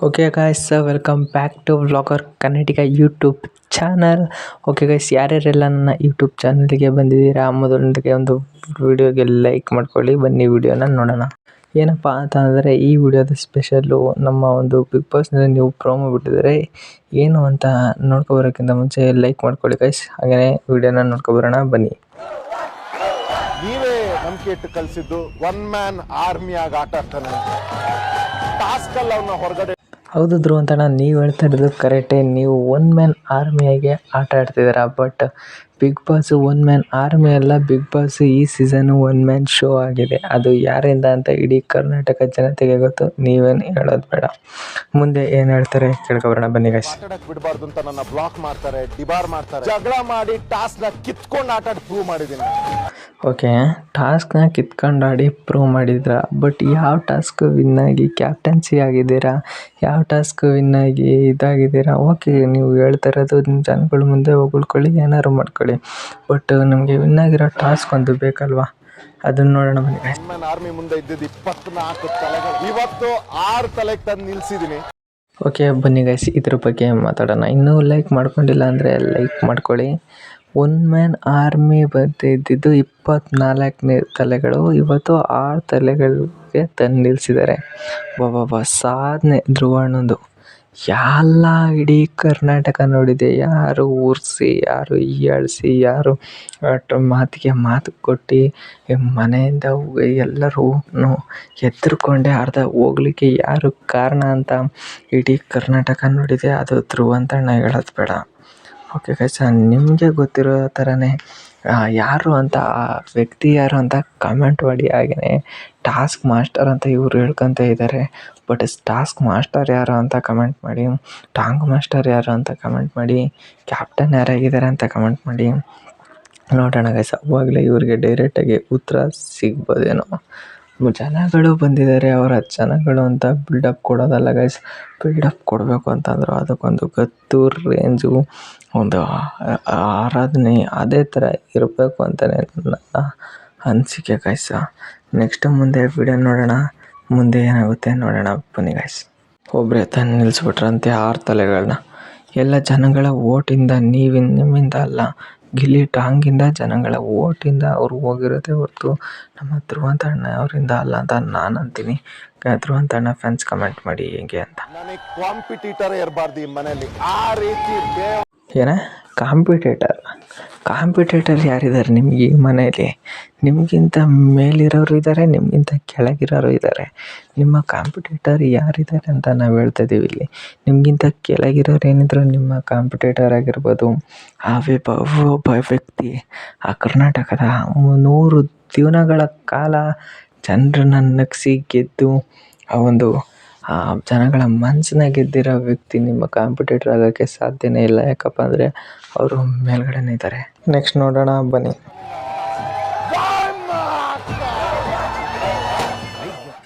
Okay guys, welcome back to vlogger Kannadiga YouTube channel. Okay guys, ಯಾರ್ಯಾರೆಲ್ಲ ನನ್ನ YouTube ಚಾನಲ್ಗೆ ಬಂದಿದ್ದೀರಾ ಮೊದಲೊಂದಿಗೆ ಒಂದು ವಿಡಿಯೋಗೆ ಲೈಕ್ ಮಾಡ್ಕೊಳ್ಳಿ. ಬನ್ನಿ ವಿಡಿಯೋನ ನೋಡೋಣ. ಏನಪ್ಪ ಅಂತ ಅಂದರೆ ಈ ವಿಡಿಯೋದ ಸ್ಪೆಷಲ್ಲು ನಮ್ಮ ಒಂದು ಬಿಗ್ ಬಾಸ್ನಲ್ಲಿ ನೀವು ಪ್ರೋಮೋ ಬಿಟ್ಟಿದ್ದಾರೆ. ಏನು ಅಂತ ನೋಡ್ಕೊಬರೋಕ್ಕಿಂತ ಮುಂಚೆ ಲೈಕ್ ಮಾಡ್ಕೊಳ್ಳಿ ಗೈಸ್. ಹಾಗೆಯೇ ವಿಡಿಯೋನ ನೋಡ್ಕೊಬರೋಣ ಬನ್ನಿ. ನೀವೇ ನಂಬಿಕೆ ಇಟ್ಟು ಕಲಿಸಿದ್ದು ಒನ್ ಮ್ಯಾನ್ ಆರ್ಮಿಯಾಗಿ ಆಟ ಆಡ್ತಾನೆ ಟಾಸ್ಕ್ ಅಲ್ಲ ಅವನ್ನ ಹೊರಗಡೆ. ಹೌದು ಧ್ರುವ ಅಂತಣ್ಣ, ನೀವು ಹೇಳ್ತಾ ಇರೋದು ಕರೆಕ್ಟೇ. ನೀವು ಒನ್ ಮ್ಯಾನ್ ಆರ್ಮಿಯಾಗೆ ಆಟ ಆಡ್ತಿದ್ದೀರಾ. But Bigg Boss one man army ಅಲ್ಲ, ಬಿಗ್ ಬಾಸ್ ಈ ಸೀಸನು ಒನ್ ಮ್ಯಾನ್ ಶೋ ಆಗಿದೆ. ಅದು ಯಾರಿಂದ ಅಂತ ಇಡೀ ಕರ್ನಾಟಕ ಜನತೆಗೆ ಗೊತ್ತು. ನೀವೇನು ಹೇಳೋದು ಬೇಡ. ಮುಂದೆ ಏನು ಹೇಳ್ತಾರೆ ಕೇಳ್ಕೊಬರೋಣ ಬನ್ನಿ ಗೈಸ್. ಆಟಾಡಕ್ ಬಿಡಬಾರ್ದು ಅಂತ ನನ್ನ ಬ್ಲಾಕ್ ಮಾಡ್ತಾರೆ, ಡಿಬಾರ್ ಮಾಡ್ತಾರೆ, ಜಗಳ ಮಾಡಿ ಟಾಸ್ಕ್ ನ ಕಿತ್ಕೊಂಡು ಆಟ ಆಡಿ ಪ್ರೂವ್ ಮಾಡಿದ್ದೀನಿ. ಓಕೆ, ಟಾಸ್ಕ್ನ ಕಿತ್ಕೊಂಡಾಡಿ ಪ್ರೂವ್ ಮಾಡಿದ್ರ. ಬಟ್ ಯಾವ ಟಾಸ್ಕ್ ವಿನ್ ಆಗಿ ಕ್ಯಾಪ್ಟನ್ಸಿ ಆಗಿದ್ದೀರಾ, ಯಾವ ಟಾಸ್ಕ್ ವಿನ್ ಆಗಿ ಇದಾಗಿದ್ದೀರಾ. ಓಕೆ, ನೀವು ಹೇಳ್ತಾ ಇರೋದು ನಿಮ್ಮ ಜನಗಳ ಮುಂದೆ ಹೊಗಳ್ಕೊಳ್ಳಿ, ಏನಾದ್ರು ಮಾಡ್ಕೊಳ್ಳಿ. ಬಟ್ ನಮಗೆ ವಿನ್ ಆಗಿರೋ ಟಾಸ್ಕ್ ಒಂದು ಬೇಕಲ್ವಾ, ಅದನ್ನ ನೋಡೋಣ ಬನ್ನಿ ಗೈಸ್. ಒನ್ ಮ್ಯಾನ್ ಆರ್ಮಿ ಮುಂದೆ ಇದ್ದಿದ್ದು 24 ತಲೆಗಳು, ಇವತ್ತು 6 ತಲೆಗೆ ತಂದು ನಿಲ್ಸಿದ್ದೀನಿ. ಓಕೆ ಬನ್ನಿ ಗೈಸ್, ಇದ್ರ ಬಗ್ಗೆ ಮಾತಾಡೋಣ. ಇನ್ನೂ ಲೈಕ್ ಮಾಡ್ಕೊಂಡಿಲ್ಲ ಅಂದರೆ ಲೈಕ್ ಮಾಡ್ಕೊಳ್ಳಿ. ಒನ್ ಮ್ಯಾನ್ ಆರ್ಮಿ ಇದ್ದಿದ್ದು 24 ತಲೆಗಳು, ಇವತ್ತು 6 ತಲೆಗಳಿಗೆ ತಂದು ನಿಲ್ಲಿಸಿದ್ದಾರೆ. ಬಾಬಾ ಸಾಧನೆ ಧ್ರುವಣ್ಣಂದು. ಎಲ್ಲ ಇಡೀ ಕರ್ನಾಟಕ ನೋಡಿದೆ. ಯಾರು ಉರ್ಸಿ, ಯಾರು ಹೀಯಾಳಿಸಿ, ಯಾರು ಮಾತಿಗೆ ಮಾತು ಕೊಟ್ಟು ಮನೆಯಿಂದ ಎಲ್ಲರೂ ಹೆದರ್ಕೊಂಡೆ ಅರ್ಧ ಹೋಗ್ಲಿಕ್ಕೆ ಯಾರು ಕಾರಣ ಅಂತ ಇಡೀ ಕರ್ನಾಟಕ ನೋಡಿದೆ. ಅದು ಧ್ರುವ ಅಂತಣ್ಣ ಹೇಳೋದು ಬೇಡ. ಓಕೆ ಗೈಸ್, ನಿಮಗೆ ಗೊತ್ತಿರೋ ಥರನೇ ಯಾರು ಅಂತ, ಆ ವ್ಯಕ್ತಿ ಯಾರು ಅಂತ ಕಮೆಂಟ್ ಮಾಡಿ. ಹಾಗೆಯೇ ಟಾಸ್ಕ್ ಮಾಸ್ಟರ್ ಅಂತ ಇವರು ಹೇಳ್ಕೊತ ಇದ್ದಾರೆ. ಬಟ್ ಟಾಸ್ಕ್ ಮಾಸ್ಟರ್ ಯಾರು ಅಂತ ಕಮೆಂಟ್ ಮಾಡಿ, ಟಾಂಗ್ ಮಾಸ್ಟರ್ ಯಾರು ಅಂತ ಕಮೆಂಟ್ ಮಾಡಿ, ಕ್ಯಾಪ್ಟನ್ ಯಾರಾಗಿದ್ದಾರೆ ಅಂತ ಕಮೆಂಟ್ ಮಾಡಿ. ನೋಡೋಣ ಗೈಸ್, ಅವಾಗಲೇ ಇವರಿಗೆ ಡೈರೆಕ್ಟಾಗಿ ಉತ್ತರ ಸಿಗ್ಬೋದೇನೋ. ಜನಗಳು ಬಂದಿದ್ದಾರೆ, ಅವರ ಜನಗಳು ಅಂತ ಬಿಲ್ಡಪ್ ಕೊಡೋದಲ್ಲ ಗೈಸ್. ಬಿಲ್ಡಪ್ ಕೊಡಬೇಕು ಅಂತಂದ್ರೆ ಅದಕ್ಕೊಂದು ಗತ್ತು, ರೇಂಜು, ಒಂದು ಆರಾಧನೆ ಅದೇ ಥರ ಇರಬೇಕು ಅಂತಲೇ ನನ್ನ ಅನಿಸಿಕೆ ಗೈಸ್. ನೆಕ್ಸ್ಟ್ ಮುಂದೆ ವಿಡಿಯೋ ನೋಡೋಣ, ಮುಂದೆ ಏನಾಗುತ್ತೆ ನೋಡೋಣ ಬನ್ನಿ ಗೈಸ್. ಒಬ್ಬರೇ ತಂದು ನಿಲ್ಲಿಸ್ಬಿಟ್ರಂತೆ 6 ತಲೆಗಳನ್ನ. ಎಲ್ಲ ಜನಗಳ ಓಟಿಂದ, ನಿಮ್ಮಿಂದ ಅಲ್ಲ, ಗಿಲ್ಲಿ ಟಾಂಗಿಂದ, ಜನಗಳ ಓಟಿಂದ ಅವ್ರು ಹೋಗಿರೋದೇ ಹೊರತು ನಮ್ಮ ಧ್ರುವಂತಣ್ಣ ಅವರಿಂದ ಅಲ್ಲ ಅಂತ ನಾನು ಅಂತೀನಿ. ಧ್ರುವಂತಣ್ಣ ಫ್ಯಾನ್ಸ್ ಕಮೆಂಟ್ ಮಾಡಿ ಹೇಗೆ ಅಂತ. ನನಗೆ ಕಾಂಪಿಟೇಟರ್ ಇರಬಾರ್ದು ಈ ಮನೆಯಲ್ಲಿ. ಆ ರೀತಿ ಏನ ಕಾಂಪಿಟೇಟರ್ ಯಾರಿದ್ದಾರೆ ನಿಮಗೆ ಈ ಮನೆಯಲ್ಲಿ? ನಿಮಗಿಂತ ಮೇಲಿರೋರು ಇದ್ದಾರೆ, ನಿಮಗಿಂತ ಕೆಳಗಿರೋರು ಇದ್ದಾರೆ. ನಿಮ್ಮ ಕಾಂಪಿಟೇಟರ್ ಯಾರಿದ್ದಾರೆ ಅಂತ ನಾವು ಹೇಳ್ತಾ ಇದ್ದೀವಿ ಇಲ್ಲಿ. ನಿಮಗಿಂತ ಕೆಳಗಿರೋರು ಏನಿದ್ರು ನಿಮ್ಮ ಕಾಂಪಿಟೇಟರ್ ಆಗಿರ್ಬೋದು. ಒಬ್ಬ ವ್ಯಕ್ತಿ ಆ ಕರ್ನಾಟಕದ 100 ದಿನಗಳ ಕಾಲ ಜನರನ್ನ ನಗಿಸಿ ಗೆದ್ದು ಆ ಒಂದು ಜನಗಳ ಮನಸ್ಸನ್ನ ಗೆದ್ದಿರೋ ವ್ಯಕ್ತಿ ನಿಮ್ಮ ಕಾಂಪಿಟೇಟರ್ ಆಗೋಕ್ಕೆ ಸಾಧ್ಯನೇ ಇಲ್ಲ. ಯಾಕಪ್ಪ ಅಂದರೆ ಅವರು ಮೇಲ್ಗಡೆನೇ ಇದ್ದಾರೆ. ನೆಕ್ಸ್ಟ್ ನೋಡೋಣ ಬನ್ನಿ.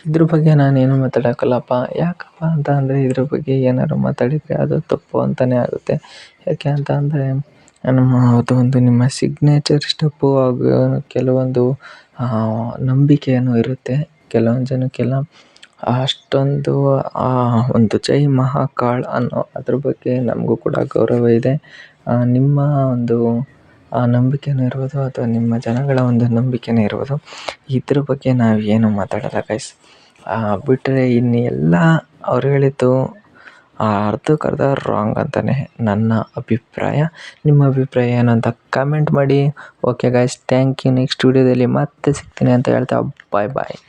ಇದ್ರ ಬಗ್ಗೆ ನಾನೇನು ಮಾತಾಡೋಕ್ಕಲ್ಲಪ್ಪ. ಯಾಕಪ್ಪ ಅಂತ ಅಂದರೆ ಇದ್ರ ಬಗ್ಗೆ ಏನಾದ್ರು ಮಾತಾಡಿದರೆ ಅದು ತಪ್ಪು ಅಂತಲೇ ಆಗುತ್ತೆ. ಯಾಕೆ ಅಂತ ಅಂದರೆ ಒಂದು ನಿಮ್ಮ ಸಿಗ್ನೇಚರ್ ಸ್ಟೆಪ್ಪು ಹಾಗೂ ಕೆಲವೊಂದು ನಂಬಿಕೆಯೂ ಇರುತ್ತೆ. ಕೆಲವೊಂದು ಜನಕ್ಕೆಲ್ಲ ಅಷ್ಟೊಂದು ಒಂದು ಜೈ ಮಹಾಕಾಳ್ ಅನ್ನೋ ಅದ್ರ ಬಗ್ಗೆ ನಮಗೂ ಕೂಡ ಗೌರವ ಇದೆ. ನಿಮ್ಮ ಒಂದು ನಂಬಿಕೆಯೂ ಇರ್ಬೋದು, ಅಥವಾ ನಿಮ್ಮ ಜನಗಳ ಒಂದು ನಂಬಿಕೆಯೇ ಇರ್ಬೋದು. ಇದ್ರ ಬಗ್ಗೆ ನಾವು ಏನು ಮಾತಾಡೋಲ್ಲ ಗೈಸ್. ಬಿಟ್ಟರೆ ಇನ್ನೆಲ್ಲ ಅವ್ರು ಹೇಳಿದ್ದು ಅರ್ಧಕ್ಕರ್ಧ ರಾಂಗ್ ಅಂತಲೇ ನನ್ನ ಅಭಿಪ್ರಾಯ. ನಿಮ್ಮ ಅಭಿಪ್ರಾಯ ಏನು ಅಂತ ಕಮೆಂಟ್ ಮಾಡಿ. Okay guys, thank you. Next ವೀಡಿಯೋದಲ್ಲಿ ಮತ್ತೆ ಸಿಗ್ತೀನಿ ಅಂತ ಹೇಳ್ತಾ ಬಾಯ್.